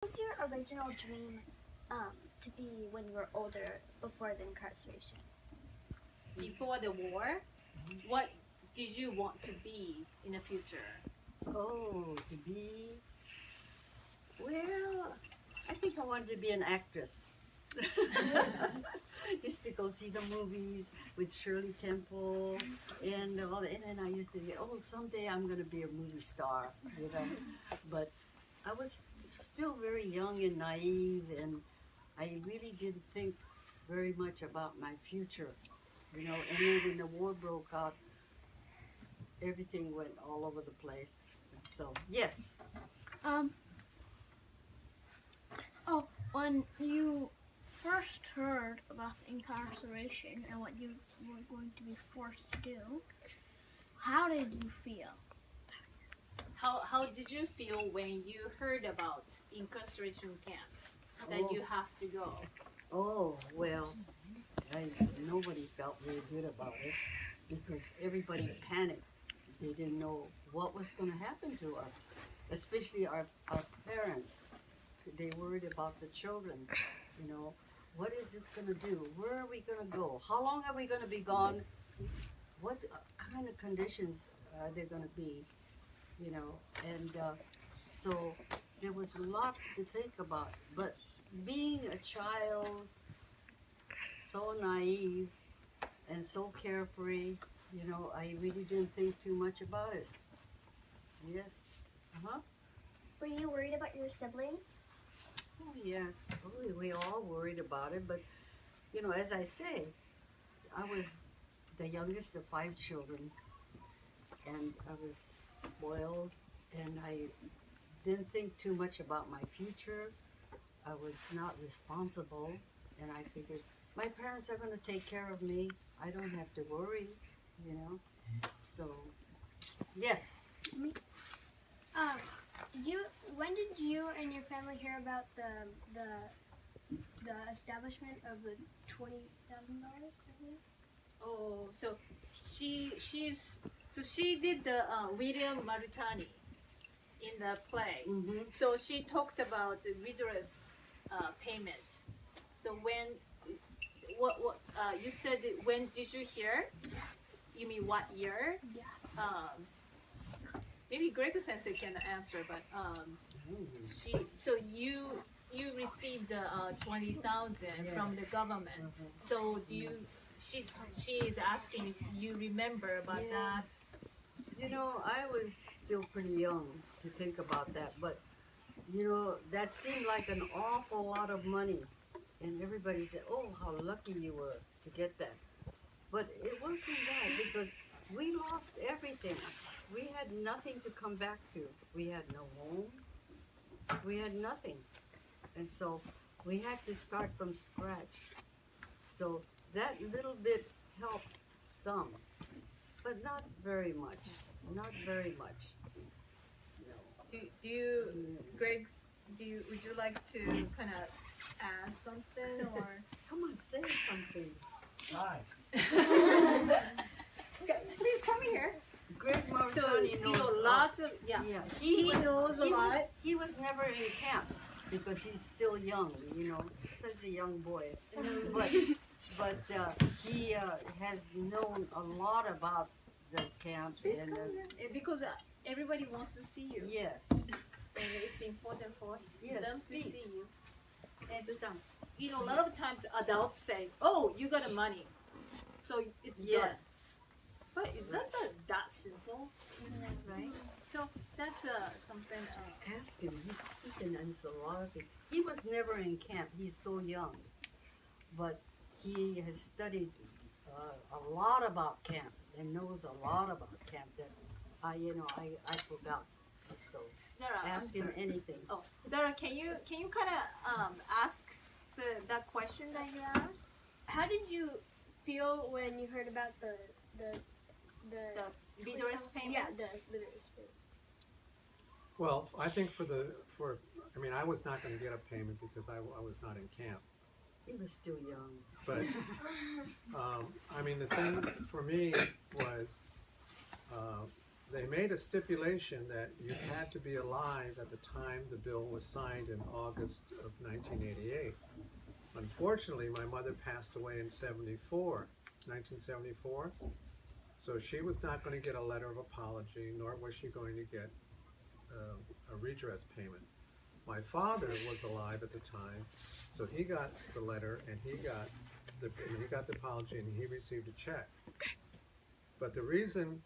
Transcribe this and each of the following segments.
What was your original dream to be when you were older before the incarceration? Before the war, what did you want to be in the future? Oh, to be, well, I think I wanted to be an actress. Used to go see the movies with Shirley Temple and all that. And then I used to get, oh, someday I'm going to be a movie star, you know. But I was still very young and naive, and I really didn't think very much about my future, you know. And then when the war broke out, everything went all over the place. And so, yes. Um, oh, when you first heard about the incarceration and what you were going to be forced to do, how did you feel? How did you feel when you heard about incarceration camp that Oh. you have to go? Oh, well, nobody felt very good about it because everybody panicked. They didn't know what was going to happen to us, especially our parents. They worried about the children, you know. What is this going to do? Where are we going to go? How long are we going to be gone? What kind of conditions are there going to be, you know? And so there was a lot to think about. But being a child, so naive and so carefree, you know, I really didn't think too much about it. Yes. Uh-huh. Were you worried about your siblings? Oh, yes. We all worried about it, but, you know, as I say, I was the youngest of 5 children, and I was spoiled, and I didn't think too much about my future. I was not responsible, and I figured my parents are going to take care of me. I don't have to worry, you know. So, yes. Um, when did you and your family hear about the establishment of the $20,000? Oh, so she did the William Marutani in the play. Mm-hmm. So she talked about the redress payment. So when what you said when did you hear? You mean what year? Yeah. Maybe Greg Sensei can answer, but you received the 20,000 Yeah. from the government. So do you? She is asking if you remember about Yeah. that. You know, I was still pretty young to think about that, but you know, that seemed like an awful lot of money. And everybody said, oh, how lucky you were to get that. But it wasn't that because we lost everything. We had nothing to come back to. We had no home. We had nothing. And so we had to start from scratch. So that little bit helped some, but not very much. Not very much. Do you, Greg? Would you like to kind of add something or? Come on, say something. Hi. Please come here. Greg So Marconi you knows know lots of Yeah, He knows a lot. He was never in camp because he's still young, you know, such a young boy. But he has known a lot about the camp. Please And come here. Because everybody wants to see you, yes, and it's important for yes, them to speak. see you. And Sit down. you know, a lot of times adults say, "Oh, you got the money, so it's Yes. done." But is that that simple, right? So that's something. Ask him. He can answer a lot of things. He was never in camp. He's so young, but he has studied a lot about camp and knows a lot about camp that I forgot. So Zara, I'm ask him sorry. anything. Oh, Zara, can you kind of ask that question that you asked? How did you feel when you heard about the The redress payment. yeah the Well, I think I mean, I was not going to get a payment because I was not in camp. He was still young. But, I mean, the thing for me was, they made a stipulation that you had to be alive at the time the bill was signed in August of 1988. Unfortunately, my mother passed away in 1974. So she was not going to get a letter of apology, nor was she going to get a redress payment. My father was alive at the time, so he got the letter and he got the apology and he received a check. But the reason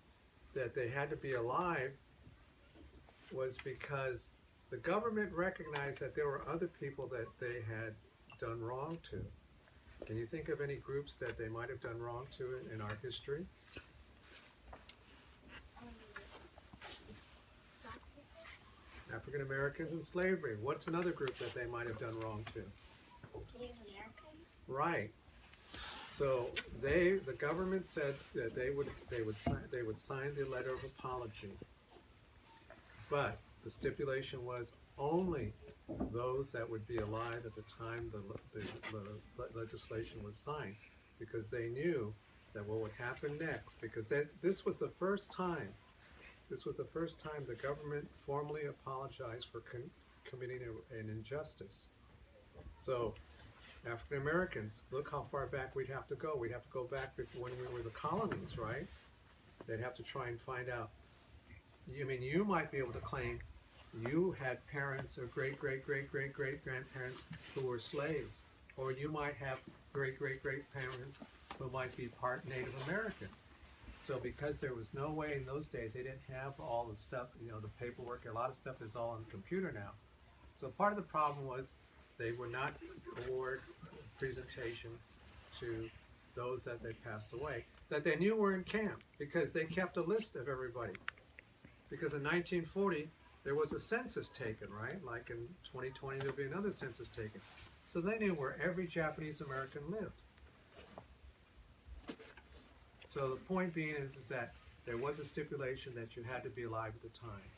that they had to be alive was because the government recognized that there were other people that they had done wrong to. Can you think of any groups that they might have done wrong to in our history? African Americans and slavery. What's another group that they might have done wrong to? Right. So the government said that they would sign the letter of apology, but the stipulation was only those that would be alive at the time the legislation was signed, because they knew that what would happen next, because this was the first time the government formally apologized for committing an injustice. So African Americans, look how far back we'd have to go. We'd have to go back before when we were the colonies, right? They'd have to try and find out. I mean, you might be able to claim you had parents or great-great-great-great-great-grandparents who were slaves. Or you might have great-great-great-parents who might be part Native American. So because there was no way in those days, they didn't have all the stuff, the paperwork, a lot of stuff is all on the computer now. So part of the problem was they would not award presentation to those that they passed away, that they knew were in camp, because they kept a list of everybody. Because in 1940, there was a census taken, right? Like in 2020, there'll be another census taken. So they knew where every Japanese American lived. So the point being is that there was a stipulation that you had to be alive at the time.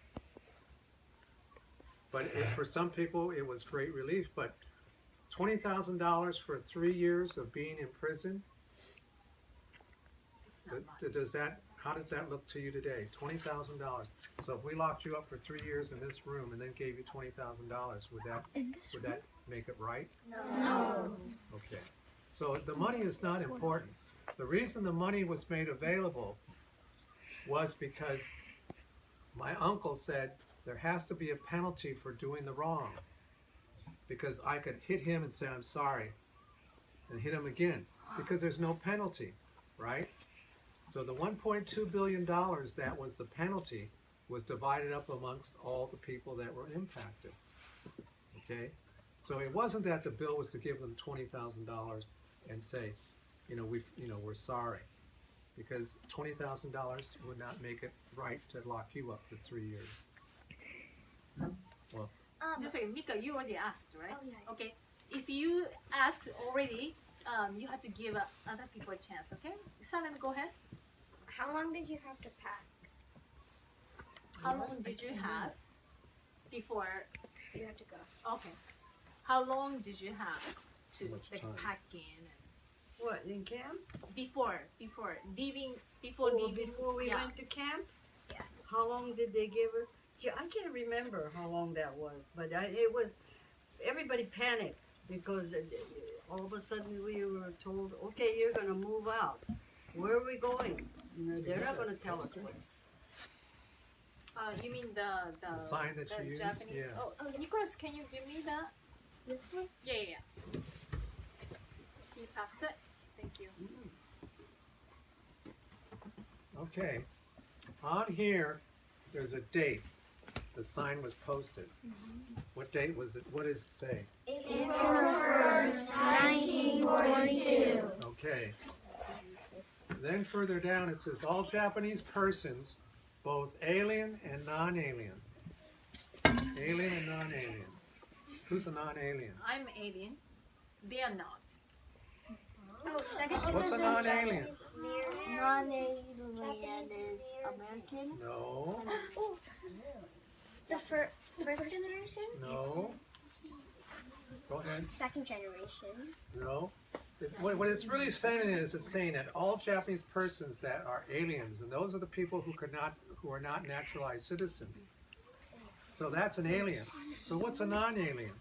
But for some people, it was great relief. But $20,000 for 3 years of being in prison, It's not much. how does that look to you today? $20,000. So if we locked you up for 3 years in this room and then gave you $20,000, would that make it right? No. Okay. So the money is not important. The reason the money was made available was because my uncle said there has to be a penalty for doing the wrong. Because I could hit him and say, I'm sorry, and hit him again, because there's no penalty, right? So the $1.2 billion that was the penalty was divided up amongst all the people that were impacted, okay? So it wasn't that the bill was to give them $20,000 and say, we're sorry, because $20,000 would not make it right to lock you up for 3 years. Well, Just a second, Mika, you already asked, right? Oh, yeah. Okay. If you asked already, you have to give other people a chance, okay? Salam, go ahead. How long did you have to pack? How long did you have before? You had to go. Okay. How long did you have to Much like time. pack in? What, in camp? Before leaving, Before we yeah. went to camp? Yeah. How long did they give us? Gee, I can't remember how long that was, but it was, everybody panicked because all of a sudden we were told, okay, you're going to move out. Where are we going? They're not going to tell us where. You mean the sign that the you used? Japanese? Yeah. Oh, Nicholas, can you give me that? This one? Yeah. Can you pass it? Thank you. Okay. On here, there's a date. The sign was posted. What date was it? What does it say? April 1st, 1942. Okay. Then further down it says all Japanese persons, both alien and non-alien. Alien and non-alien. Who's a non-alien? I'm alien. They are not. Oh, second. What's a non-alien? Non-alien is American. No. Oh, the first generation? No. Go ahead. Second generation. No. What it's really saying is, it's saying that all Japanese persons that are aliens, and those are the people who who are not naturalized citizens. So that's an alien. So what's a non-alien?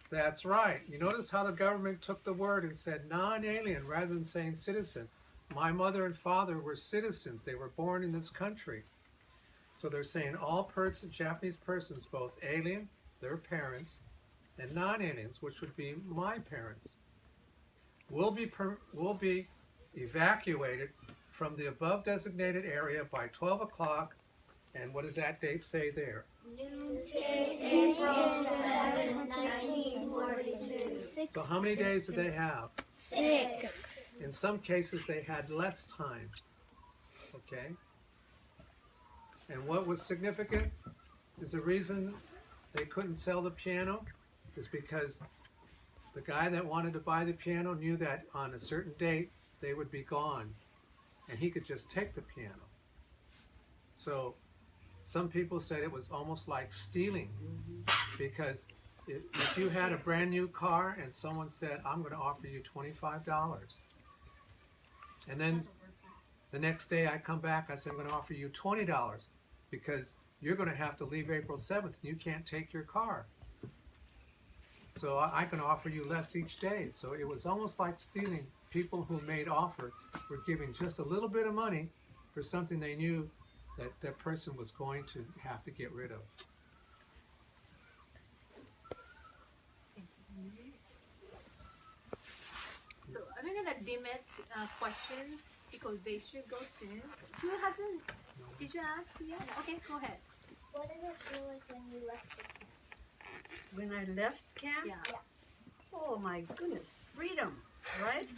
That's right. You notice how the government took the word and said non-alien rather than saying citizen. My mother and father were citizens. They were born in this country. So they're saying all Japanese persons, both alien, their parents, and non-aliens, which would be my parents, will be evacuated from the above designated area by 12 o'clock. And what does that date say there? April 7, 1942. So how many days did they have? 6. In some cases, they had less time. Okay? And what was significant is the reason they couldn't sell the piano is because the guy that wanted to buy the piano knew that on a certain date they would be gone and he could just take the piano. So some people said it was almost like stealing because if you had a brand new car and someone said, I'm going to offer you $25, and then the next day I come back, I said, I'm going to offer you $20 because you're going to have to leave April 7th and you can't take your car. So I can offer you less each day. So it was almost like stealing. People who made offer were giving just a little bit of money for something they knew that that person was going to have to get rid of. So I'm gonna limit questions because they should go soon. Who hasn't? Did you ask yet? Okay, go ahead. What did it feel like when you left? When I left camp, Yeah. oh my goodness, freedom, right?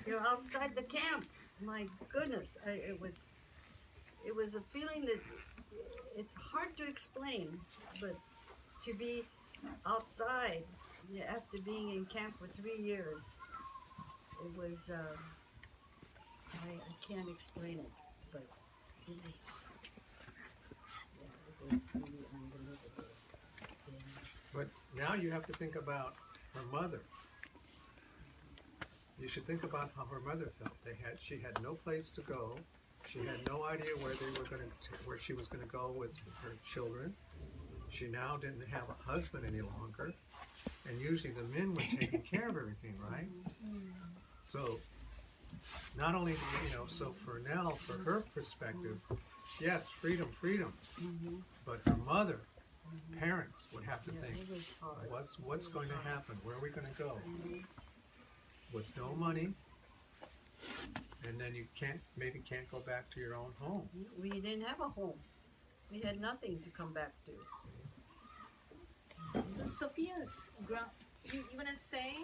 You're outside the camp. My goodness, it was a feeling that it's hard to explain, but to be outside after being in camp for 3 years, it was, I can't explain it, but it was, yeah, it was really unbelievable. Yeah. But now you have to think about her mother. You should think about how her mother felt. She had no place to go. She had no idea where she was going to go with her children. She now didn't have a husband any longer, and usually the men were taking care of everything, right? So, not only so for Nell, for her perspective, yes, freedom, but her mother, parents would have to Yeah, think, it was hard. what's going to happen? Where are we going to go? With no money, and then you maybe can't go back to your own home. We didn't have a home. We had nothing to come back to. So Sophia's you wanna say,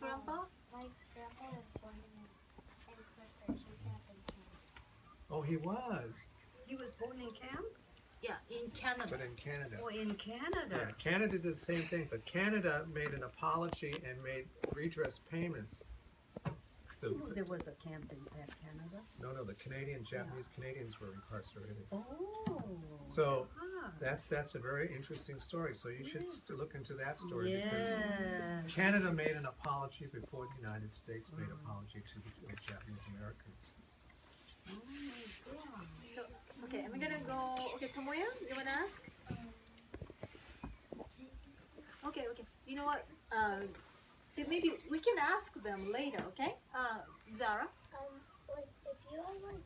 Grandpa? My grandpa was born in incarceration camp in Canada. Oh, he was, He was born in camp? Yeah, in Canada. but in Canada. Oh, in Canada. Yeah, Canada did the same thing, but Canada made an apology and made redress payments. Oh, there was a camp in Canada. No, the Japanese Canadians were incarcerated. Oh. So Ah. that's a very interesting story. So you should look into that story because Yeah. Canada made an apology before the United States made an apology to the Japanese Americans. Oh my God. So okay, I'm gonna go. Okay, Tomoya, you wanna ask? Okay. You know what? Then maybe we can ask them later. Okay? Zara. Like, if you had, like,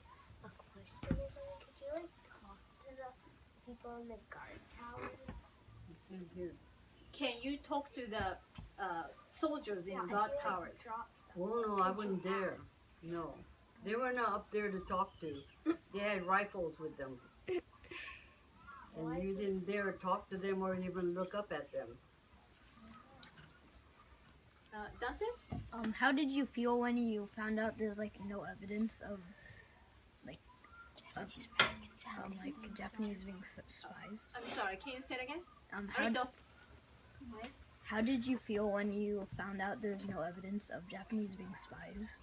a question or something, could you, like, talk to the people in the guard towers? Mhm. Can you talk to the soldiers in Yeah, guard if you, like, towers? drop Oh no, I wouldn't dare. No. They were not up there to talk to. They had rifles with them. And you didn't dare talk to them or even look up at them. Dante? How did you feel when you found out there's like no evidence of like the Japanese being spies? I'm sorry. Can you say it again? How, Arito. how did you feel when you found out there's no evidence of Japanese being spies?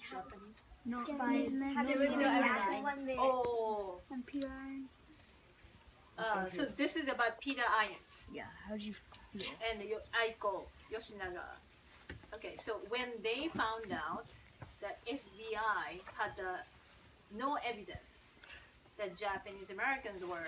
Japanese. No Japanese men. There was no evidence. When they, Oh. on Peter Irons. So this is about Peter Irons Yeah, how did you feel? and Aiko Yoshinaga. Okay, so when they found out the FBI had no evidence that Japanese Americans were